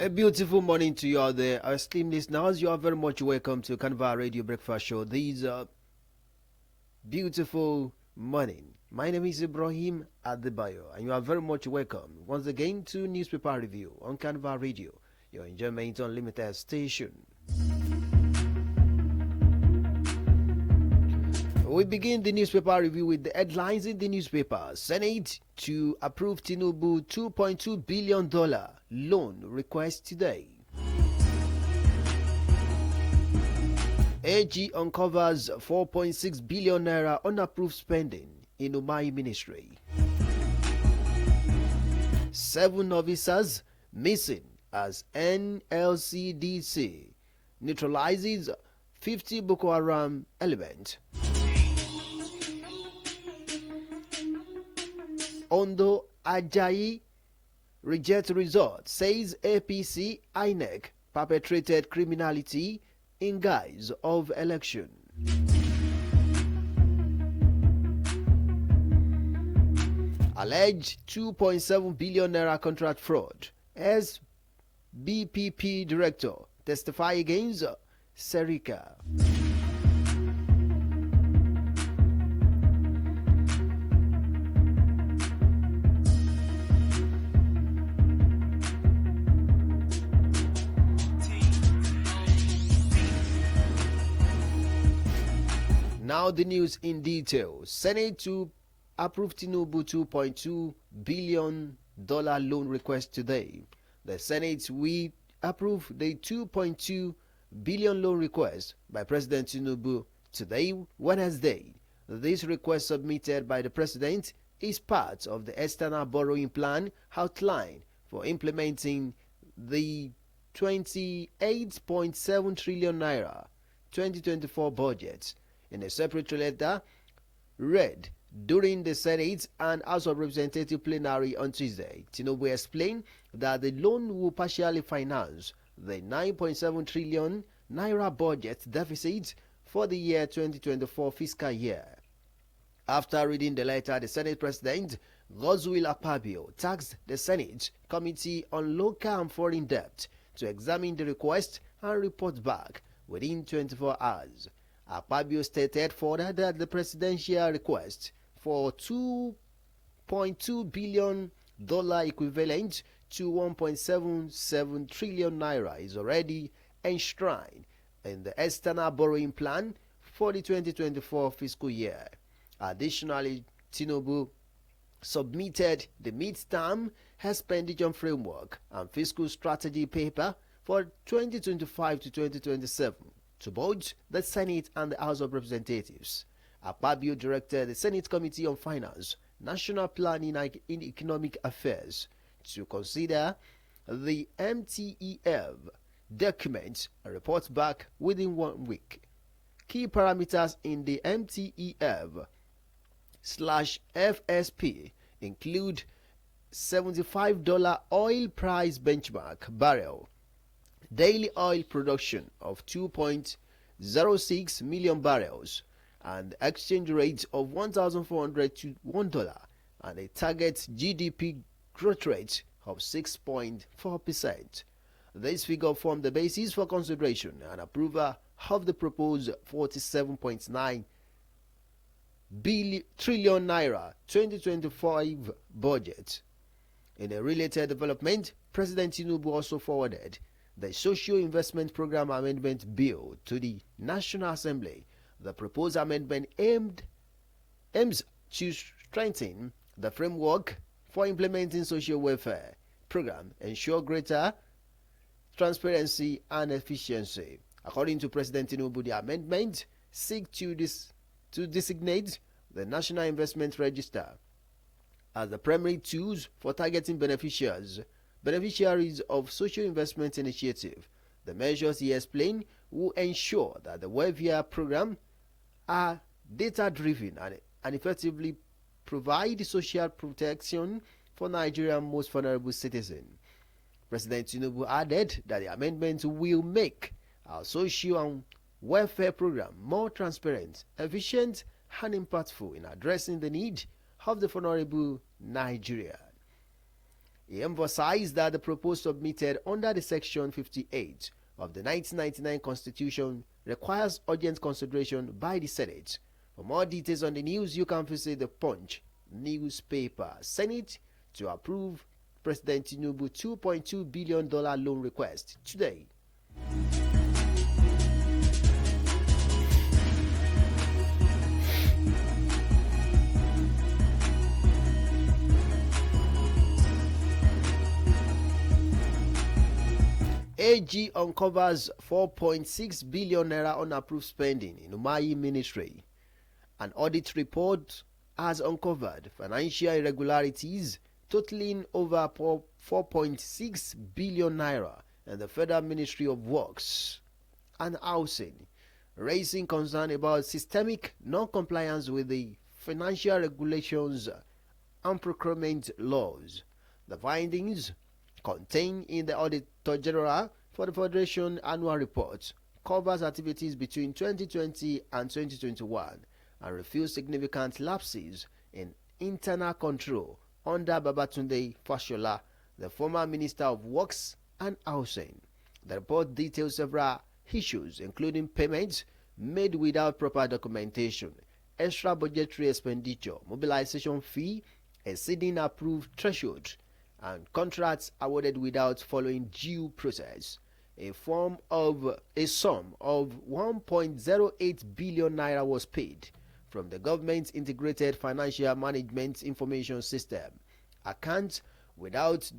A beautiful morning to you out there, our esteemed listeners. You are very much welcome to Carnival Radio Breakfast Show. These beautiful morning. My name is Ibrahim Adebayo, and you are very much welcome once again to Newspaper Review on Carnival Radio, your enjoyment unlimited station. We begin the newspaper review with the headlines in the newspaper. Senate to approve Tinubu $2.2 billion loan request today. AG uncovers 4.6 billion naira unapproved spending in Umai ministry. 7 officers missing as NLCDC neutralizes 50 Boko Haram elements. Ondo Ajayi rejects result, says APC INEC perpetrated criminality in guise of election. Alleged 2.7 billion naira contract fraud as BPP director testify against Serika. Now the news in detail. Senate to approve Tinubu $2.2 billion loan request today. The Senate will approve the $2.2 billion loan request by President Tinubu today, Wednesday. This request submitted by the President is part of the external borrowing plan outlined for implementing the 28.7 trillion naira 2024 budget. In a separate letter read during the Senate and House of Representatives plenary on Tuesday, Tinubu explained that the loan will partially finance the 9.7 trillion naira budget deficit for the year 2024 fiscal year. After reading the letter, the Senate President Godswill Akpabio tasked the Senate Committee on Local and Foreign Debt to examine the request and report back within 24 hours. Akpabio stated further that the presidential request for $2.2 billion equivalent to 1.77 trillion naira is already enshrined in the external borrowing plan for the 2024 fiscal year. Additionally, Tinubu submitted the mid-term expenditure framework and fiscal strategy paper for 2025 to 2027 to both the Senate and the House of Representatives. Akpabio directed the Senate Committee on Finance, National Planning and Economic Affairs to consider the MTEF document and report back within 1 week. Key parameters in the MTEF/FSP include $75 oil price benchmark barrel, daily oil production of 2.06 million barrels, and exchange rate of 1,400 to $1, and a target GDP growth rate of 6.4%. This figure formed the basis for consideration and approval of the proposed 47.9 trillion naira 2025 budget. In a related development, President Tinubu also forwarded the Social Investment Program Amendment Bill to the National Assembly. The proposed amendment aims to strengthen the framework for implementing social welfare program, ensure greater transparency and efficiency. According to President Tinubu, the amendment seeks to designate the National Investment Register as the primary tools for targeting beneficiaries of social investment initiative. The measures, he explained, will ensure that the welfare program are data-driven and effectively provide social protection for Nigeria's most vulnerable citizens. President Tinubu added that the amendment will make our social and welfare program more transparent, efficient, and impactful in addressing the need of the vulnerable Nigeria. He emphasized that the proposal submitted under the Section 58 of the 1999 Constitution requires urgent consideration by the Senate. For more details on the news, you can visit the Punch newspaper. Senate to approve President Tinubu $2.2 billion loan request today. AG uncovers 4.6 billion naira unapproved spending in Umahi ministry. An audit report has uncovered financial irregularities totaling over 4.6 billion naira in the Federal Ministry of Works and Housing, raising concern about systemic non-compliance with the financial regulations and procurement laws. The findings contained in the Auditor General for the Federation Annual Report covers activities between 2020 and 2021 and reveals significant lapses in internal control under Babatunde Fashola, the former Minister of Works and Housing. The report details several issues, including payments made without proper documentation, extra budgetary expenditure, mobilization fee exceeding approved threshold, and contracts awarded without following due process. A sum of 1.08 billion naira was paid from the government's integrated financial management information system account without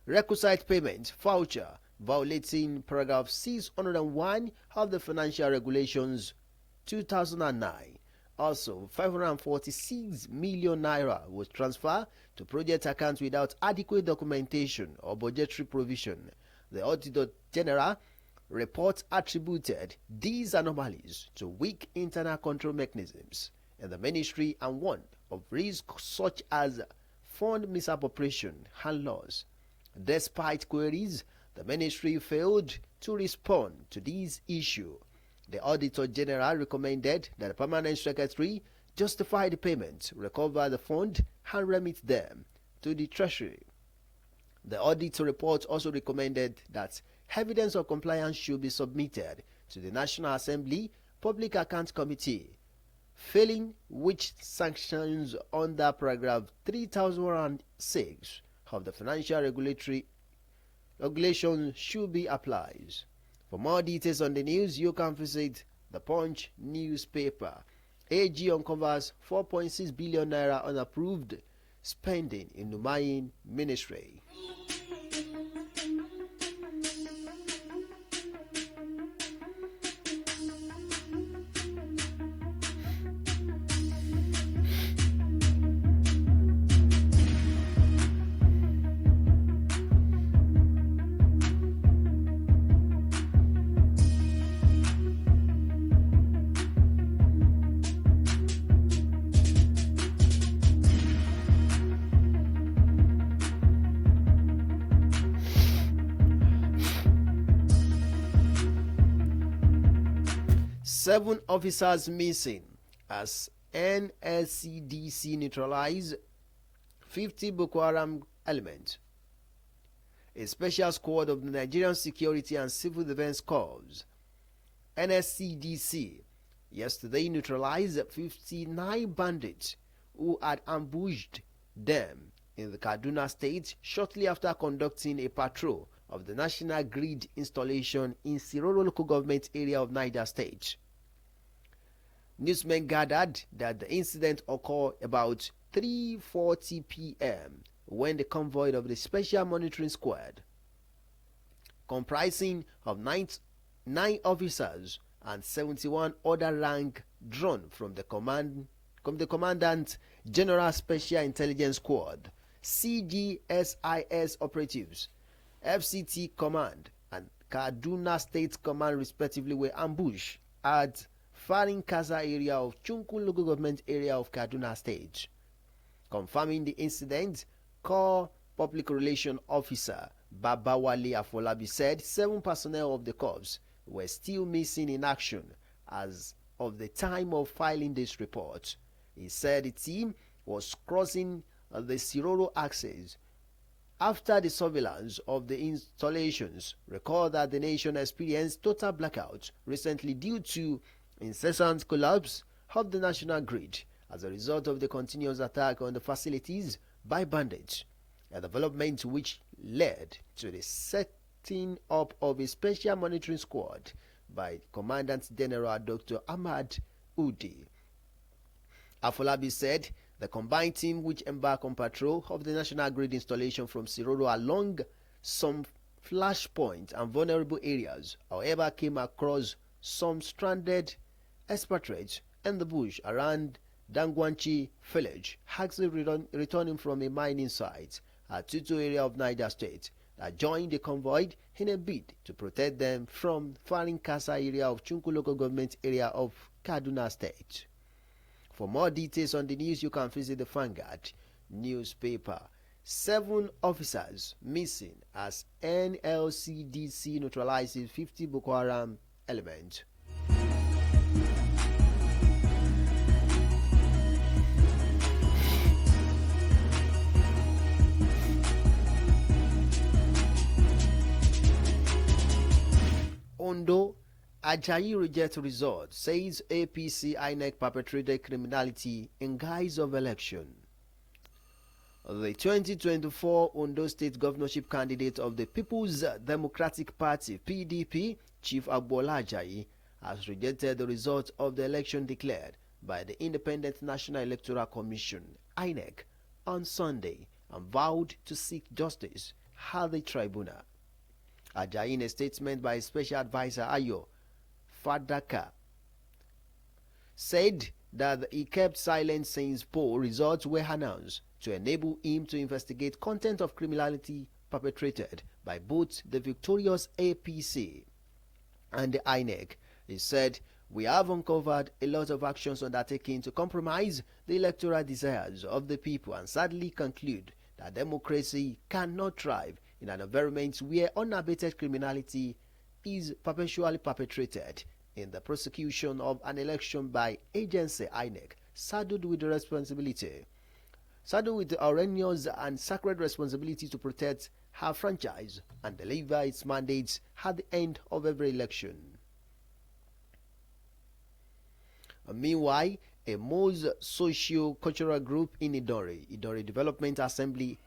requisite payment voucher, violating paragraph 601 of the Financial Regulations 2009. Also, 546 million naira was transferred to project accounts without adequate documentation or budgetary provision. The Auditor General report attributed these anomalies to weak internal control mechanisms in the ministry and warned of risks such as fund misappropriation and loss. Despite queries, the ministry failed to respond to these issues. The Auditor General recommended that the Permanent Secretary justify the payments, recover the fund, and remit them to the Treasury. The audit report also recommended that evidence of compliance should be submitted to the National Assembly Public Accounts Committee, failing which sanctions under paragraph 3006 of the Financial Regulation should be applied. For more details on the news, you can visit the Punch newspaper. AG uncovers 4.6 billion naira unapproved spending in Umahi ministry. Seven officers missing as NSCDC neutralize 50 Boko Haram elements. A special squad of the Nigerian Security and Civil Defense Corps (NSCDC) yesterday neutralized 59 bandits who had ambushed them in the Kaduna State shortly after conducting a patrol of the National Grid installation in Siroro local government area of Niger State. Newsmen gathered that the incident occurred about 3:40 p.m. when the convoy of the Special Monitoring Squad, comprising of 9 officers and 71 other rank drawn from the Commandant General Special Intelligence Squad (CGSIS) operatives, FCT Command and Kaduna State Command respectively were ambushed at Farin Kaza area of Chunkun local government area of Kaduna State. Confirming the incident, Corps Public Relations Officer Babawale Afolabi said 7 personnel of the corps were still missing in action as of the time of filing this report. He said the team was crossing the Siroro axis. After the surveillance of the installations, recall that the nation experienced total blackouts recently due to incessant collapse of the national grid as a result of the continuous attack on the facilities by bandits, a development which led to the setting up of a special monitoring squad by Commandant General Dr. Ahmad Udi. Afolabi said the combined team which embarked on patrol of the national grid installation from Siroro along some flashpoints and vulnerable areas, however, came across some stranded expatriates in the bush around Dangwanchi village, actually returning from a mining site at Tutu area of Niger State, that joined the convoy in a bid to protect them from Farin Kasa area of Chunku local government area of Kaduna State. For more details on the news, you can visit the Vanguard newspaper. 7 officers missing as NLCDC neutralizes 50 Boko Haram elements. Ondo, Ajayi rejects result, says APC INEC perpetrated criminality in guise of election. The 2024 Ondo State governorship candidate of the People's Democratic Party (PDP), Chief Agbola Ajayi, has rejected the result of the election declared by the Independent National Electoral Commission (INEC) on Sunday and vowed to seek justice at the tribunal. Ajayi, in a statement by Special Advisor Ayo Fadaka, said that he kept silent since poll results were announced to enable him to investigate content of criminality perpetrated by both the victorious APC and the INEC. He said, "We have uncovered a lot of actions undertaken to compromise the electoral desires of the people and sadly conclude that democracy cannot thrive in an environment where unabated criminality is perpetually perpetrated in the prosecution of an election by agency INEC, saddled with the horrendous and sacred responsibility to protect her franchise and deliver its mandates at the end of every election." Meanwhile, a most socio-cultural group in Idori Development Assembly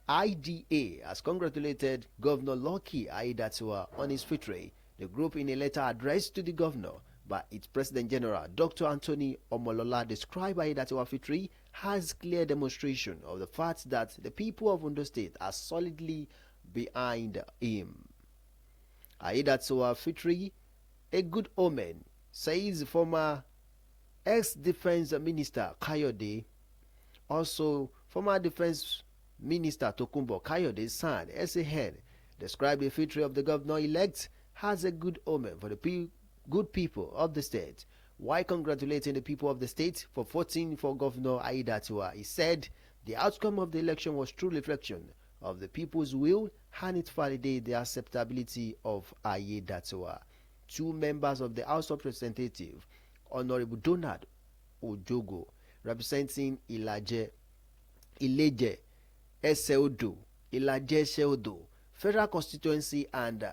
IDA, has congratulated Governor Lucky Aiyedatiwa on his victory. The group, in a letter addressed to the governor by its President General Dr. Anthony Omolola, described Aiyedatiwa's victory as clear demonstration of the fact that the people of Ondo State are solidly behind him. Aiyedatiwa's victory, a good omen, says former ex-defense minister Kayode. Also, former defense Minister Tokunbo Kayode's son, SAN, described the victory of the governor-elect as a good omen for the good people of the state. While congratulating the people of the state for voting for Governor Aiyedatiwa, he said the outcome of the election was true reflection of the people's will and it validated the acceptability of Aiyedatiwa. 2 members of the House of Representatives, Honorable Donald Ojogo, representing Ileje Eseodo, Ilaje Eseodo Federal Constituency, and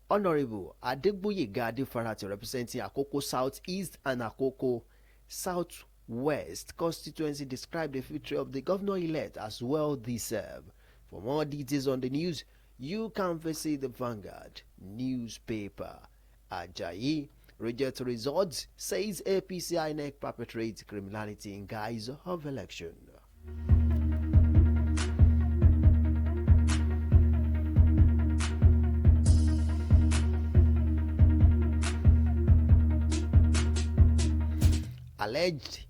Honorable Adegboye Gadi Farati, representing Akoko South East and Akoko South West Constituency, described the victory of the governor-elect as well deserved. For more details on the news, you can visit the Vanguard newspaper. Ajayi rejects results, says APC INEC perpetrates criminality in guise of election. Alleged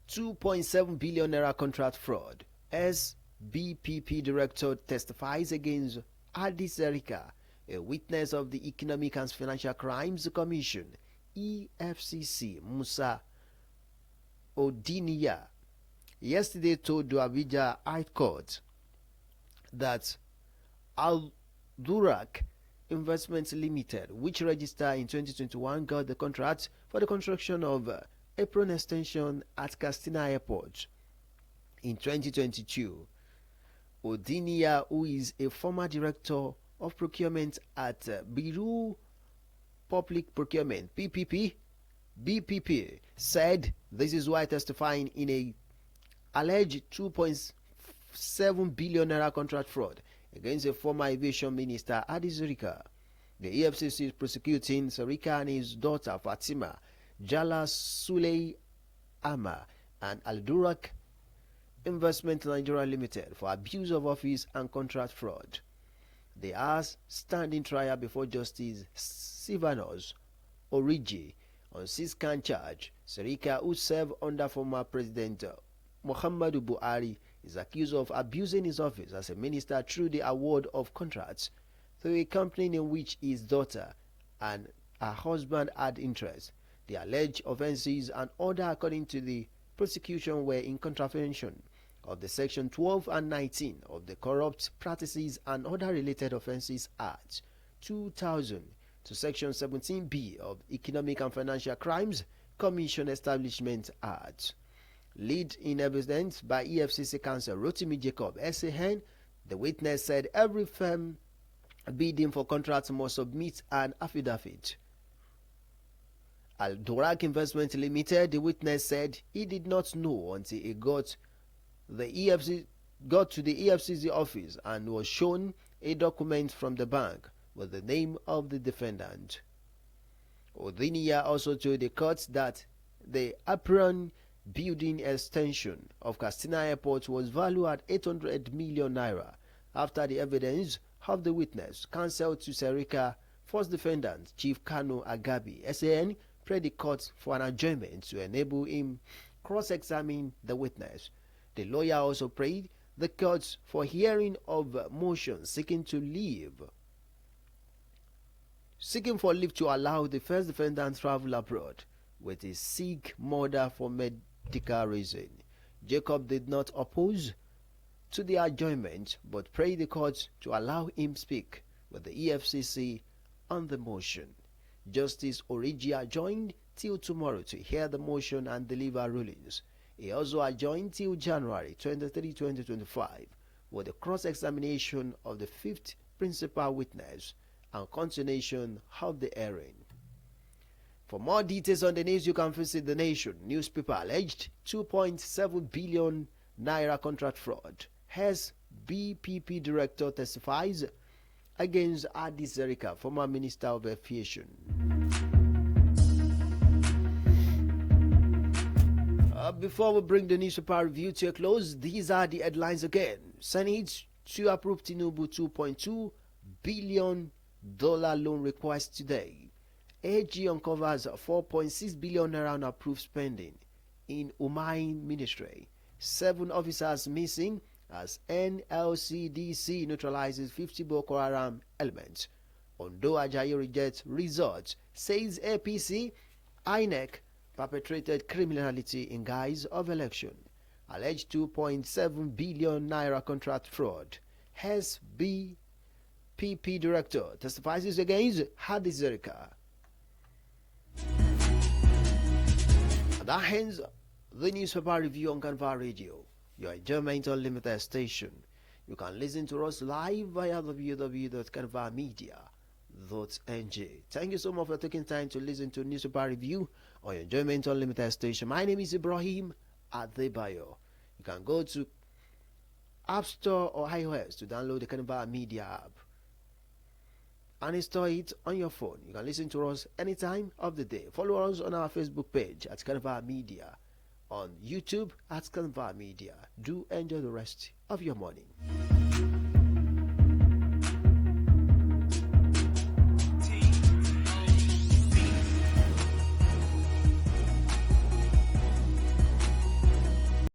2.7 billion naira contract fraud. SBPP director testifies against Addis Erika, a witness of the Economic and Financial Crimes Commission EFCC. Musa Odiniya yesterday told the Abuja High Court that Al-Durak Investments Limited, which registered in 2021, got the contract for the construction of apron extension at Castina Airport. In 2022, Odinia, who is a former director of procurement at Bureau Public Procurement (BPP), said this is why testifying in a alleged 2.7 billion naira contract fraud against a former aviation minister Adi Zurika. The EFCC is prosecuting Sarika and his daughter Fatima Jala Suley Ama and Al-Durak Investment Nigeria Limited for abuse of office and contract fraud. They are standing trial before Justice Sivanos Origi on 6-count charge. Sarika, who served under former President Muhammadu Buhari, is accused of abusing his office as a minister through the award of contracts through a company in which his daughter and her husband had interest. The alleged offences and order according to the prosecution were in contravention of the Section 12 and 19 of the Corrupt Practices and Other Related Offences Act 2000 to Section 17B of Economic and Financial Crimes Commission Establishment Act. Lead in evidence by EFCC counsel Rotimi Jacob SAN, the witness said every firm bidding for contracts must submit an affidavit. Al-Dorak Investment Limited, the witness said he did not know until he got to the EFCC office and was shown a document from the bank with the name of the defendant. Odinia also told the court that the apron building extension of Katsina Airport was valued at 800 million naira after the evidence of the witness counsel to Sarika, first defendant Chief Kano Agabi SAN, prayed the court for an adjournment to enable him cross-examine the witness. The lawyer also prayed the court for hearing of motion seeking for leave to allow the first defendant travel abroad with his sick mother for medical reason. Jacob did not oppose to the adjournment but prayed the court to allow him speak with the EFCC on the motion. Justice Origi adjourned till tomorrow to hear the motion and deliver rulings. He also adjourned till January 23, 2025 with the cross-examination of the fifth principal witness and continuation of the hearing. For more details on the news, you can visit The Nation newspaper. Alleged 2.7 billion naira contract fraud. Has BPP director testifies against Adi Zerika, former Minister of Aviation. Before we bring the newspaper review to a close, these are the headlines again. Senate to approve Tinubu $2.2 billion loan request today. AG uncovers 4.6 billion naira unapproved spending in Umain Ministry. 7 officers missing as NLCDC neutralizes 50 Boko Haram elements. Ondo Ajayi rejects results, says APC. INEC perpetrated criminality in guise of election. Alleged 2.7 billion naira contract fraud. SBPP director testifies against Hadi Zerika. That ends the newspaper review on Carnival Radio, your Enjoyment Unlimited station. You can listen to us live via www.carnivalmedia.ng. Thank you so much for taking time to listen to newspaper review on your Enjoyment Unlimited station. My name is Ibrahim Adebayo. You can go to App Store or iOS to download the Carnival Media app and install it on your phone. You can listen to us anytime of the day. Follow us on our Facebook page at Carnival Media, on YouTube at Carnival Media. Do enjoy the rest of your morning.